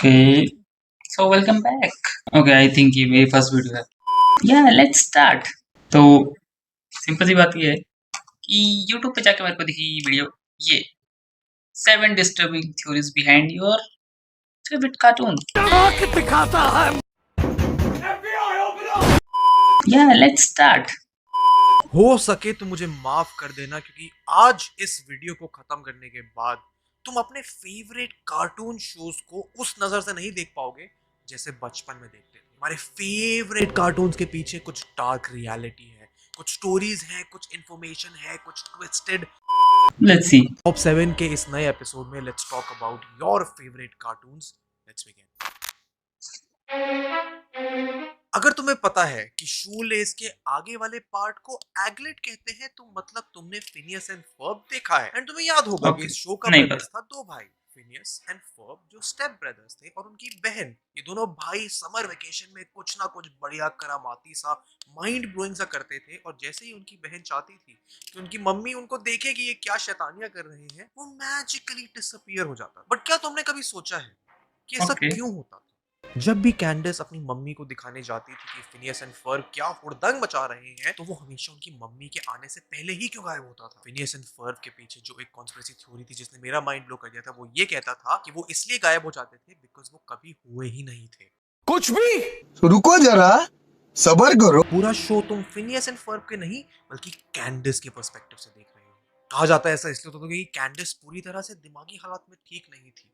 Okay, so welcome back. Okay, I think ये मेरी first video है. Yeah, let's start. तो सिंपल सी बात ये है कि YouTube पे जाके मेरे को दिखी वीडियो ये 7 disturbing theories behind your favorite cartoon. Yeah, let's start. हो सके तो मुझे माफ कर देना क्योंकि आज इस वीडियो को खत्म करने के बाद तुम अपने फेवरेट कार्टून शोज को उस नजर से नहीं देख पाओगे जैसे बचपन में देखते थे। हमारे फेवरेट कार्टून्स के पीछे कुछ डार्क रियलिटी है, कुछ स्टोरीज है, कुछ इंफॉर्मेशन है, कुछ ट्विस्टेड। Let's see. टॉप 7 के इस नए एपिसोड में let's talk about your favourite cartoons. Let's begin. अगर तुम्हें पता है कि शूलेस के आगे वाले पार्ट को एगलेट कहते हैं तो मतलब तुमने फिनियस एंड फर्ब देखा है। एंड तुम्हें याद होगा कि Okay, इस शो का नहीं प्रेमिस पता. था दो भाई, फिनियस एंड फर्ब, जो स्टेप ब्रदर्स थे, और उनकी बहन। ये दोनों भाई समर वेकेशन में कुछ ना कुछ बढ़िया करामाती सा, माइंड ब्लोइंग सा करते थे, और जैसे ही उनकी बहन चाहती थी कि उनकी मम्मी उनको देखे कि ये क्या शैतानियां कर रहे हैं, वो मैजिकली डिसअपीयर हो जाता। बट क्या तुमने कभी सोचा है कि ऐसा Okay, क्यों होता था? जब भी कैंडिस अपनी मम्मी को दिखाने जाती थी कि फिनियस एंड फर्ब क्या हुड़दंग मचा रहे हैं, तो वो हमेशा उनकी मम्मी के आने से पहले ही क्यों गायब होता था? फिनियस एंड फर्ब के पीछे जो एक कॉन्स्पिरेसी थ्योरी थी जिसने मेरा माइंड ब्लो कर दिया था, वो ये कहता था कि वो इसलिए गायब हो जाते थे बिकॉज वो कभी हुए ही नहीं थे। कुछ भी रुको जरा, सबर करो। पूरा शो तुम फिनियस एंड फर्ब के नहीं बल्कि कैंडिस के पर्सपेक्टिव से देख रहे हो। कहा जाता है ऐसा इसलिए होता था क्योंकि कैंडिस पूरी तरह से दिमागी हालात में ठीक नहीं थी।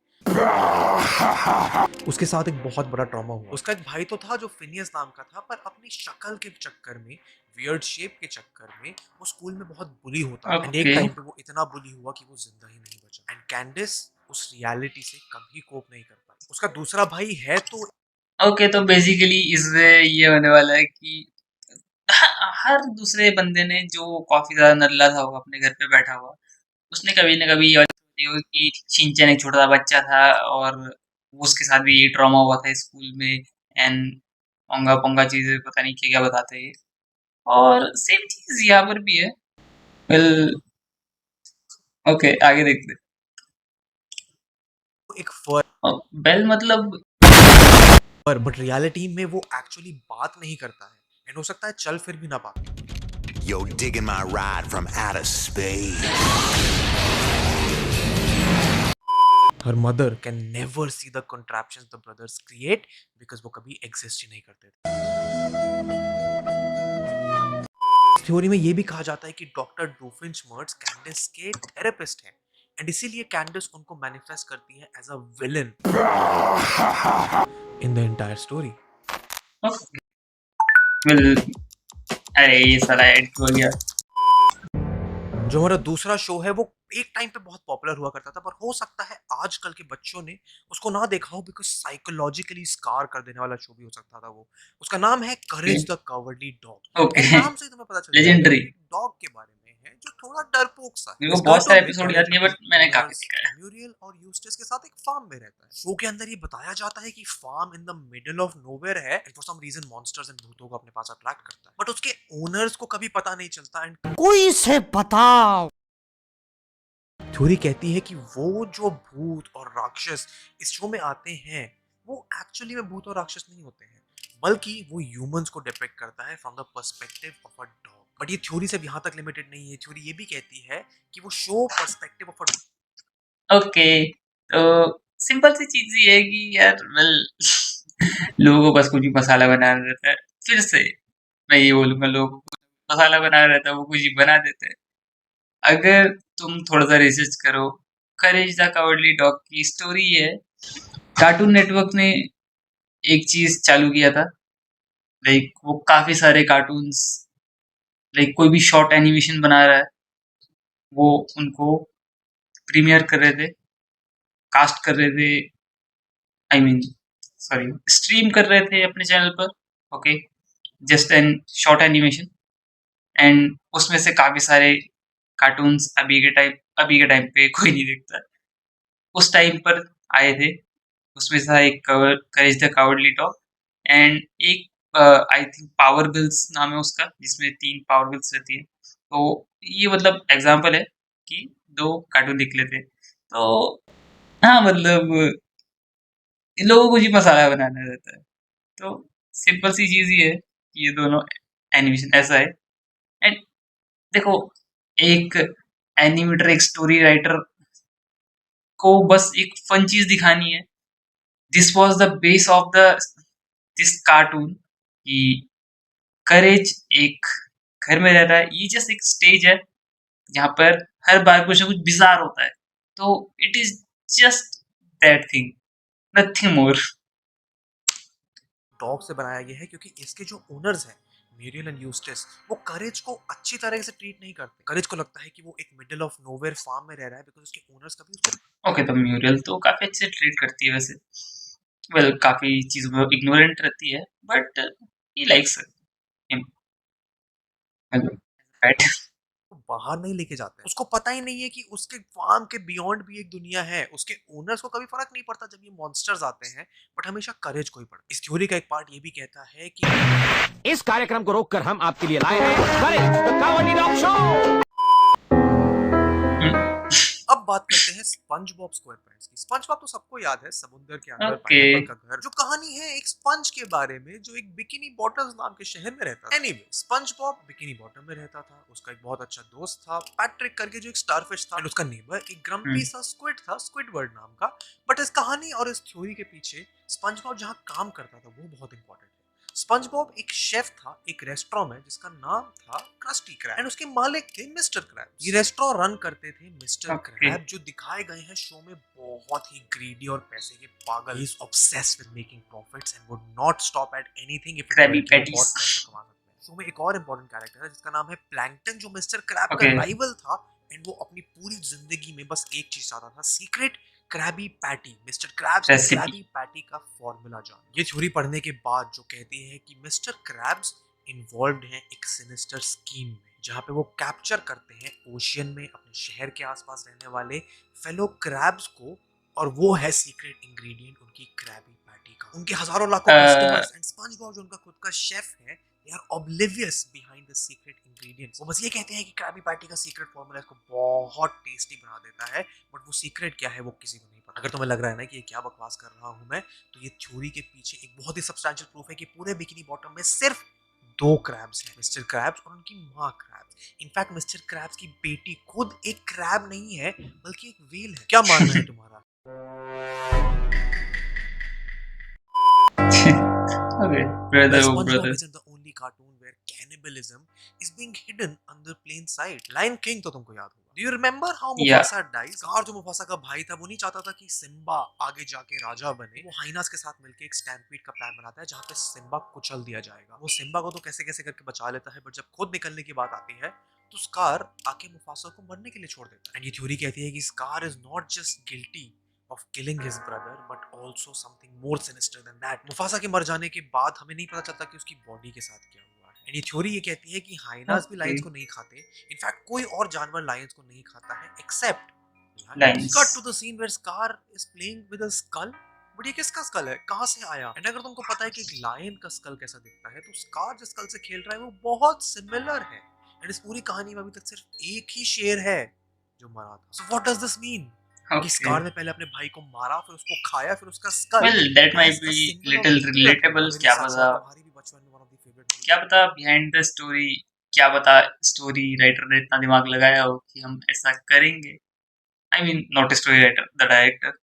उसके साथ एक बहुत बड़ा ट्रॉमा हुआ। उसका एक भाई तो था जो फिनियस नाम का था, पर अपनी शक्ल के चक्कर में, वियर्ड शेप के चक्कर में, वो स्कूल में बहुत बुली होता था। एंड एक okay. टाइम पे वो इतना बुली हुआ कि वो जिंदा ही नहीं बचा। एंड कैंडिस उस रियलिटी से कभी कोप नहीं कर पाई। उसका दूसरा भाई है तो Okay, तो बेसिकली इसमें ये होने वाला है कि हर दूसरे बंदे ने जो काफी ज्यादा नल्ला था वो अपने घर पे बैठा हुआ, उसने कभी न कभी ये बात होगी कि शिनचैन एक छोटा बच्चा था और उसके साथ भी ये ट्रॉमा हुआ था स्कूल में एंड ओंगा पोंगा चीजें पता नहीं क्या क्या बताते हैं। और सेम चीज यहाँ पर भी है. वेल, ओके, आगे देखते एक फर, हैं. बेल मतलब बट रियलिटी में वो एक्चुअली बात नहीं करता है। एंड हो सकता है चल फिर भी ना पाए। Yo, digging my ride from outer space. Her mother can never see the contraptions the brothers create because वो कभी एग्जिस्ट ही नहीं करते थे। थ्योरी में ये भी कहा जाता है कि डॉक्टर डोफिन्चमर्ट्ज कैंडिस के थेरेपिस्ट हैं, एंड इसीलिए कैंडिस उनको मैनिफेस्ट करती है as a villain in the entire story. Well, अरे ये साला एड हो गया. जो हमारा दूसरा शो है वो एक टाइम पे बहुत पॉपुलर हुआ करता था, पर हो सकता है आजकल के बच्चों ने उसको ना देखा हो बिकॉज साइकोलॉजिकली स्कार कर देने वाला शो भी हो सकता था वो। उसका नाम है courage the cowardly dog. Okay. And नाम से ही तुम्हें पता चल जाएगा लेजेंडरी. कि एक डॉग के बारे में है जो थोड़ा डरपोक सा है। मेरे इस को बहुत सारे कार्टून में एपिसोड याद करेज नहीं है अपने बट मैंने काफी ओनर्स देखा है. म्यूरियल और यूस्टस के साथ एक फार्म में रहता है। शो के अंदर ये बताया जाता है कि farm in the middle of nowhere है, and for some reason monsters and भूतों को अपने पास अट्रैक्ट करता है, बट उसके ओनर्स को कभी पता नहीं चलता। एंड कोई से बताओ। थ्योरी कहती है कि वो जो भूत और राक्षस इस शो में आते हैं वो एक्चुअली में भूत और राक्षस नहीं होते हैं, बल्कि वो ह्यूमंस को डिपिक्ट करता है from the perspective of a dog. But ये थ्योरी सिर्फ यहाँ तक लिमिटेड नहीं है। थ्योरी ये भी कहती है कि वो show perspective of a okay, तो सिंपल सी चीज ये है कि यार वेल लोगों को बस कुछ भी मसाला बनाना रहता है. फिर से मैं ये बोलूंगा, लोगों को मसाला बनाना रहता है, वो कुछ भी बना देते हैं. अगर तुम थोड़ा सा रिसर्च करो, करेज द कावर्डली डॉग की स्टोरी है. कार्टून नेटवर्क ने एक चीज चालू किया था, लाइक वो काफी सारे कार्टून्स, लाइक कोई भी शॉर्ट एनिमेशन बना रहा है वो उनको प्रीमियर कर रहे थे, कास्ट कर रहे थे, आई मीन सॉरी स्ट्रीम कर रहे थे अपने चैनल पर. Okay, just an short animation. And उसमें से काफी सारे कार्टून्स अभी के टाइम पे कोई नहीं देखता, उस टाइम पर आए थे. उसमें था एक करेज द कावर्डली डॉग एंड एक आई थिंक पावर गर्ल्स नाम है उसका, जिसमें 3 पावर गर्ल्स रहती है. तो ये मतलब एग्जांपल है कि 2 कार्टून निकले थे. तो हाँ, मतलब इन लोगों को जी मसाला बनाना रहता है। तो सिंपल सी चीज़ ये है कि ये दोनों एनिमेशन ऐसा है। एंड देखो, एक एनिमेटर, एक स्टोरी राइटर को बस एक फन चीज़ दिखानी है। This was the base of the this cartoon कि करेज एक घर में रहता है। ये जस्ट एक स्टेज है जहाँ पर हर बार कुछ ना कुछ बिज़ार होता है। तो it is just that thing, nothing more. Dog से बनाया गया है क्योंकि इसके जो ओनर्स हैं म्यूरियल एंड यूस्टिस वो करेज को अच्छी तरह से ट्रीट नहीं करते। करेज को लगता है कि वो एक मिडिल ऑफ नोवेयर फार्म में रह रहा है बिकॉज उसके ओनर्स कभी उसको ओके, तो म्यूरियल तो काफ़ी अच्छे से ट्रीट करती है वैसे। वेल, काफ़ी चीज़ों में इग्नोरेंट रहती है, बट ही लाइक्स हिम, मतलब पेट। बाहर नहीं लेके जाते हैं। उसको पता ही नहीं है कि उसके फार्म के बियॉन्ड भी एक दुनिया है। उसके ओनर्स को कभी फर्क नहीं पड़ता जब ये मॉन्स्टर्स आते हैं, बट हमेशा करेज को ही पड़ता है। इस थ्योरी का एक पार्ट ये भी कहता है कि इस कार्यक्रम को रोककर हम आपके लिए लाए हैं करेज द कावरली डॉग शो। अब बात करते हैं स्पंज बॉब स्क्वायरपैंट्स की। स्पंज बॉब तो सबको याद है, समुद्र के अंदर ओके, पाइनएप्पल का घर। जो कहानी है एक स्पंज के बारे में जो एक बिकिनी बॉटम्स नाम के शहर में रहता था। Anyway, sponge Bob bikini bottom में रहता था। उसका एक बहुत अच्छा दोस्त था पैट्रिक करके जो एक स्टारफिश था, एंड उसका नेबर एक ग्रम्पी सा स्क्विड था, स्क्विडवर्ड नाम का। बट इस कहानी और इस थ्योरी के पीछे स्पंज बॉब जहाँ काम करता था वो बहुत इंपॉर्टेंट है। स्पंज बॉब एक शेफ था एक रेस्टोरेंट में जिसका नाम था क्रस्टी क्रैब, एंड उसके मालिक थे मिस्टर क्रैब। ये रेस्टोरेंट रन करते थे मिस्टर ओके, क्रैब, जो दिखाए गए हैं शो में बहुत ही ग्रीडी और पैसे के पागल। He is obsessed with making profits and would not stop at anything if it Krabby meant कि वो पैटीज। बहुत पैसा कमा सकते हैं। शो में एक और इंपॉर्टेंट कैरेक्टर है जिसका नाम है प्लैंकटन, जो मिस्टर क्रैब का ओके, राइवल था, एंड वो अपनी पूरी जिंदगी में बस एक चीज चाहता था, secret Krabby Patty, mister Krabs की रेसिपी। क्रैबी पैटी का फॉर्मूला जान। ये थ्योरी पढ़ने के बाद जो कहती है कि मिस्टर क्रैब्स इन्वॉल्व्ड हैं एक सिनिस्टर स्कीम में जहाँ पे वो कैप्चर करते हैं ओशियन में अपने शहर के आसपास रहने वाले फेलो क्रैब्स को, और वो है सीक्रेट इंग्रेडिएंट उनकी क्रैबी पैटी का। उनके हजारों लाखों कस्टमर्स एंड स्पंजबॉब जो उनका खुद का शेफ है, they are oblivious behind the secret ingredients. वो बस ये कहते हैं कि क्रैबी पैटी का सीक्रेट फॉर्मूला इसको बहुत टेस्टी बना देता है, बट वो सीक्रेट क्या है वो किसी को नहीं पता। अगर तुम्हें लग रहा है ना कि ये क्या बकवास कर रहा हूं मैं, तो ये थ्योरी के पीछे एक बहुत ही सब्सटैंशियल प्रूफ है कि पूरे बिकिनी बॉटम में सिर्फ दो क्रैब्स हैं, मिस्टर क्रैब्स और उनकी माँ क्रैब्स। इनफैक्ट मिस्टर क्रैब्स की बेटी खुद एक क्रैब नहीं है बल्कि एक व्हेल है। क्या मानना है तुम्हारा? Okay, brother, Well, oh SpongeBob brother. isn't the only cartoon where cannibalism is being hidden under plain sight. Lion King तो तुमको याद होगा। Do you remember how या Mufasa dies? Scar जो मुफासा का भाई था वो नहीं चाहता था कि सिम्बा आगे जाके राजा बने। वो हाइनास के साथ मिलके एक स्टैम्पीड का प्लान बनाता है जहाँ पे सिम्बा कुचल दिया जाएगा। वो सिम्बा को तो कैसे कैसे करके बचा लेता है, बट जब खुद निकलने की बात आती है तो स्कार आके मुफासा को मरने के लिए छोड़ देता है। एंड ये थ्योरी कहती है कि scar is not just guilty of killing his brother but also something more sinister than that. Mufasa के मर जाने के बाद हमें नहीं पता चलता कि उसकी बॉडी के साथ क्या हुआ है। एंड ये थ्योरी ये कहती है कि हाइनास भी ओके, लायंस को नहीं खाते। इनफैक्ट कोई और जानवर लायंस को नहीं खाता है except lines. Cut to the scene where Scar is playing with a skull. But ये किसका स्कल है, कहाँ से आया? एंड अगर तुमको पता है कि एक लायन का स्कल कैसा दिखता है, तो स्कार जिस स्कल से खेल रहा है वो बहुत सिमिलर है। एंड इस पूरी कहानी में अभी तक सिर्फ एक ही शेर है जो मरा था। So what does this mean? कि ओके, स्कार ने पहले अपने भाई को मारा, फिर उसको खाया, फिर उसका skull well that might as a be symbol of little betrayal रख लिया। रिलेटेबल। मेरे क्या साथ पता, साथ तुम्हारी भी बचपन में वन ऑफ द फेवरेट क्या पता बिहाइंड द स्टोरी, क्या पता स्टोरी राइटर ने इतना दिमाग लगाया हो कि हम ऐसा करेंगे। I mean not story writer, the director.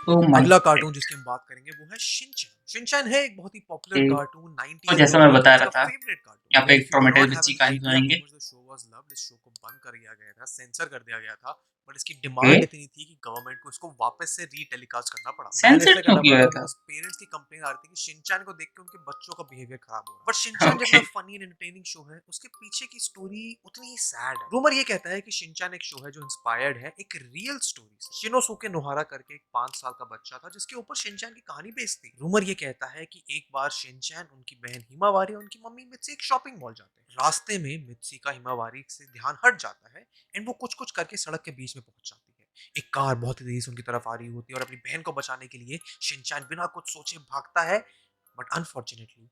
Oh my अगला गॉड। कार्टून जिसकी हम बात करेंगे वो है शिनचैन। शिनचैन है एक बहुत ही पॉपुलर ओके, कार्टून, तो 90s जैसा मैं ग्लोबल बता किड्स रहा का था, फेवरेट कार्टून। यहाँ पे वेल, एक if you do traumatise not have बच्ची एन कहानी आइडिया सुनाएंगे। How much the show was loved, इस शो को बंद कर दिया गया था, सेंसर कर दिया गया था, बट इसकी ओके, डिमांड इतनी थी कि गवर्नमेंट को इसको वापस से रीटेलीकास्ट करना पड़ा। बैन सेंसर इसलिए क्यों करना किया पड़ा गया था था? बिकॉज़ पेरेंट्स की कंप्लेन आ रही थी कि शिनचैन को देख के उनके बच्चों का बिहेवियर खराब हो रहा है। बट शिनचैन ओके, जितना फनी एंड एंटरटेनिंग शो है, उसके पीछे की स्टोरी उतनी ही सैड है। रूमर ये कहता है कि शिनचैन एक शो है जो इंस्पायर्ड है एक रियल स्टोरी से। शिनोसुके नोहारा करके एक 5 साल का बच्चा था जिसके ऊपर शिनचैन की कहानी बेस्ड थी। रूमर ये कहता है कि एक बार शिनचैन, उनकी बहन हिमावारी और उनकी मम्मी मित्सी एक शॉपिंग मॉल जाते हैं। रास्ते में मित्सी का हिमावारी से ध्यान हट जाता है एंड वो कुछ कुछ करके सड़क के बीच में पहुंच जाती है। एक कार बहुत ही तेजी से उनकी तरफ आ रही होती है और अपनी बहन को बचाने के लिए शिनचैन बिना कुछ सोचे भागता है, बट अनफॉर्चुनेटली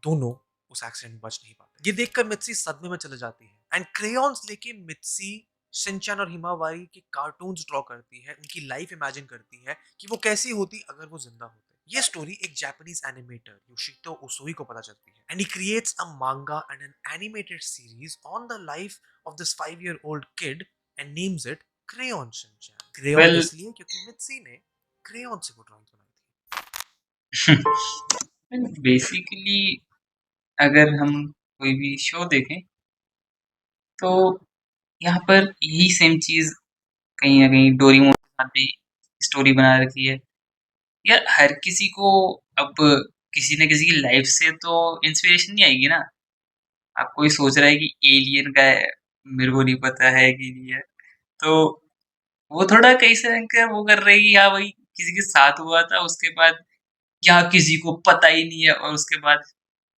दोनों उस एक्सीडेंट में बच नहीं पाते। ये देखकर मित्सी सदमे में चले जाती है एंड क्रेयॉन्स लेके मित्सी सिंचन और हिमावारी के कार्टून्स ड्रॉ करती है, उनकी लाइफ इमेजिन करती है कि वो कैसी होती अगर वो जिंदा होते। ये स्टोरी एक जापानीज एनिमेटर योशितो उसुई को पता चलती है and he creates a manga and an animated series on the life of this 5 year old kid and names it Crayon Shinchan. Crayon well इसलिए क्योंकि मित्सी ने क्रेयॉन से वो ड्राइंग बनाई बेसिकली अगर हम कोई भी शो देखें तो यहाँ पर यही सेम चीज कहीं ना कहीं डोरेमोन के साथ भी स्टोरी बना रखी है। यार हर किसी को अब किसी न किसी की लाइफ से तो इंस्पिरेशन नहीं आएगी ना। अब कोई सोच रहा है कि एलियन का है, मेरे को नहीं पता है कि नहीं है, तो वो थोड़ा कहीं से का वो कर रहे हैं कि हाँ भाई किसी के साथ हुआ था, उसके बाद यहाँ किसी को पता ही नहीं है, और उसके बाद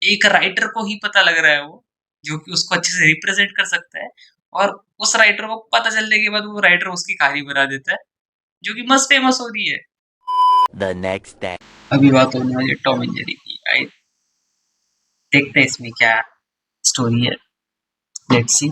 एक राइटर को ही पता लग रहा है वो, जो कि उसको अच्छे से रिप्रेजेंट कर सकता है, और उस राइटर को पता चलने के बाद वो राइटर उसकी कहानी बना देता है, जो कि मस्त फेमस हो रही है। The next day. अभी बात होने वाली है टॉम एंड जेरी की। आई देखते हैं इसमें क्या स्टोरी है, लेट्स सी।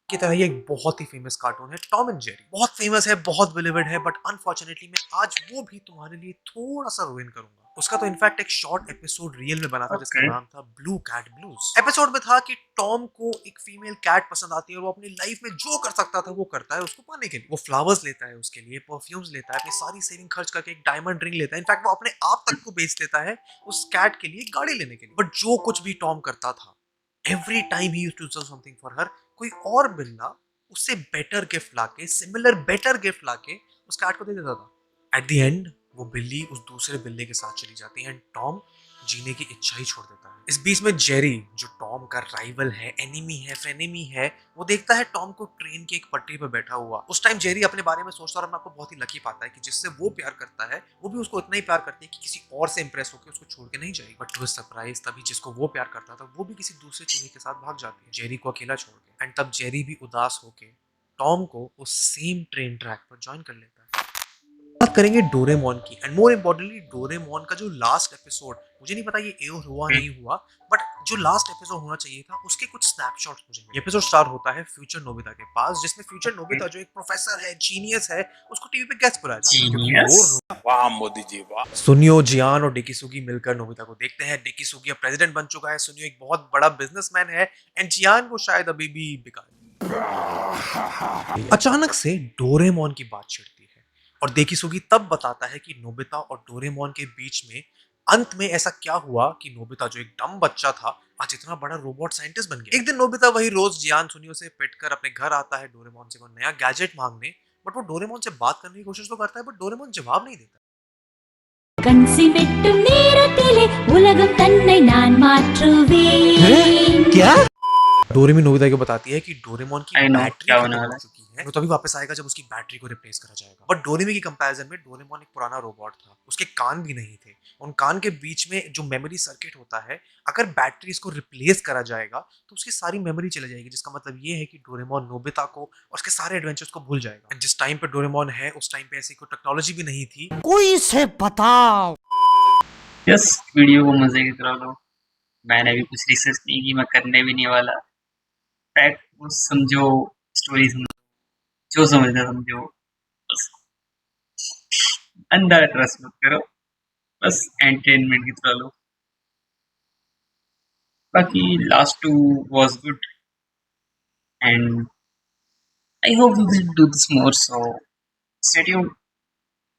की तरह ये एक बहुत ही फेमस कार्टून है टॉम एंड जेरी। बहुत फेमस है, बहुत बिलीवर्ड है, बट अनफॉर्चुनेटली मैं आज वो भी तुम्हारे लिए थोड़ा सा रुइन करूंगा। उसका तो इनफैक्ट एक शॉर्ट एपिसोड रियल में बना था जिसका ओके। नाम था ब्लू कैट ब्लूज। एपिसोड में था कि टॉम को एक फीमेल कैट पसंद आती है और वो अपनी लाइफ में जो कर सकता था वो करता है उसको पाने के लिए। वो फ्लावर्स लेता है उसके लिए, परफ्यूम्स लेता है, अपनी सारी सेविंग खर्च करके एक डायमंड रिंग लेता है। इनफैक्ट वो अपने आप तक को बेच लेता है उस कैट के लिए गाड़ी लेने के लिए। बट जो कुछ भी टॉम करता था, every time he used to do something for her, कोई और बिल्ला उससे बेटर गिफ्ट लाके, सिमिलर बेटर गिफ्ट लाके उस कैट को दे देता था। एट द एंड वो बिल्ली उस दूसरे बिल्ले के साथ चली जाती है एंड टॉम जीने की इच्छा ही छोड़ देता है। इस बीच में जेरी, जो टॉम का राइवल है, एनिमी है, फ्रेनेमी है, वो देखता है टॉम को ट्रेन की एक पटरी पर बैठा हुआ। उस टाइम जेरी अपने बारे में सोचता है और अपने आपको बहुत ही लकी पाता है कि जिससे वो प्यार करता है वो भी उसको इतना ही प्यार करती है कि किसी और से इंप्रेस होकर उसको छोड़ के नहीं जाएगी। बट टू सरप्राइज, तभी जिसको वो प्यार करता था वो भी किसी दूसरे चूहे के साथ भाग जाती है, जेरी को अकेला छोड़ के। एंड तब जेरी भी उदास होके टॉम को उस सेम ट्रेन ट्रैक पर ज्वाइन कर लेता है। बात करेंगे डोरेमोन की एंड मोर इम्पोर्टेंटली डोरेमोन का जो लास्ट एपिसोड, मुझे नहीं पता ये एयर हुआ नहीं हुआ, बट जो लास्ट एपिसोड होना चाहिए था उसके कुछ स्नैपशॉट्स मुझे मिले। एपिसोड स्टार्ट होता है फ्यूचर नोबिता के पास, जिसमें फ्यूचर नोबिता जो एक प्रोफेसर है, जीनियस है, उसको टीवी पे गेस्ट बुलाया जाता है क्योंकि जीनियस। वाह मोदी जी वाह। सुनियो, जियान और डेकिसुगी मिलकर नोबिता को देखते हैं। डेकिसुगी अब प्रेसिडेंट बन चुका है, सुनियो एक बहुत बड़ा बिजनेसमैन है एंड जियान को शायद अभी भी बिका। अचानक से डोरेमोन की बात छिड़ती है और डेकिसुगी तब बताता है कि नोबिता और डोरेमोन के बीच में अंत में ऐसा क्या हुआ कि नोबिता जो एक डम बच्चा था आज इतना बड़ा रोबोट साइंटिस्ट बन गया। एक दिन नोबिता वही रोज जियान सुनियो से पिटकर अपने घर आता है डोरेमोन से वो नया गैजेट मांगने, बट वो डोरेमोन से बात करने की कोशिश तो करता है बट डोरेमोन जवाब नहीं देता। கன்சி வெட்டும் நேரத்திலே உலகம் தன்னை நான் மாற்றுவேன்। क्या? डोरेमी नोबिता को बताती है कि डोरेमोन की आई नो बैटरी क्या खत्म होने हो वाला है। चुकी है, वो तभी वापस आएगा जब उसकी बैटरी को रिप्लेस करा जाएगा। बट डोरेमी की कंपैरिजन में डोरेमोन एक पुराना रोबोट था, उसके कान भी नहीं थे। उन कान के बीच में जो मेमोरी सर्किट होता है, अगर बैटरी इसको रिप्लेस करा जाएगा तो उसकी सारी मेमोरी चली जाएगी, जिसका मतलब ये है कि डोरेमोन नोबिता को और उसके सारे एडवेंचर्स को भूल जाएगा। एंड जिस टाइम पे डोरेमोन है उस टाइम पे ऐसी कोई टेक्नोलॉजी भी नहीं थी। कोई से बताओ। यस, वीडियो को मजे की तरह लो। मैंने भी कुछ रिसर्च नहीं की, मैं करने भी नहीं वाला। फैक्ट को समझो, स्टोरी समझो, जो समझना समझो, बस अंधा ट्रस्ट मत करो, बस एंटरटेनमेंट की तरह लो। बाकी last two was good and I hope we will do this more, so stay tuned.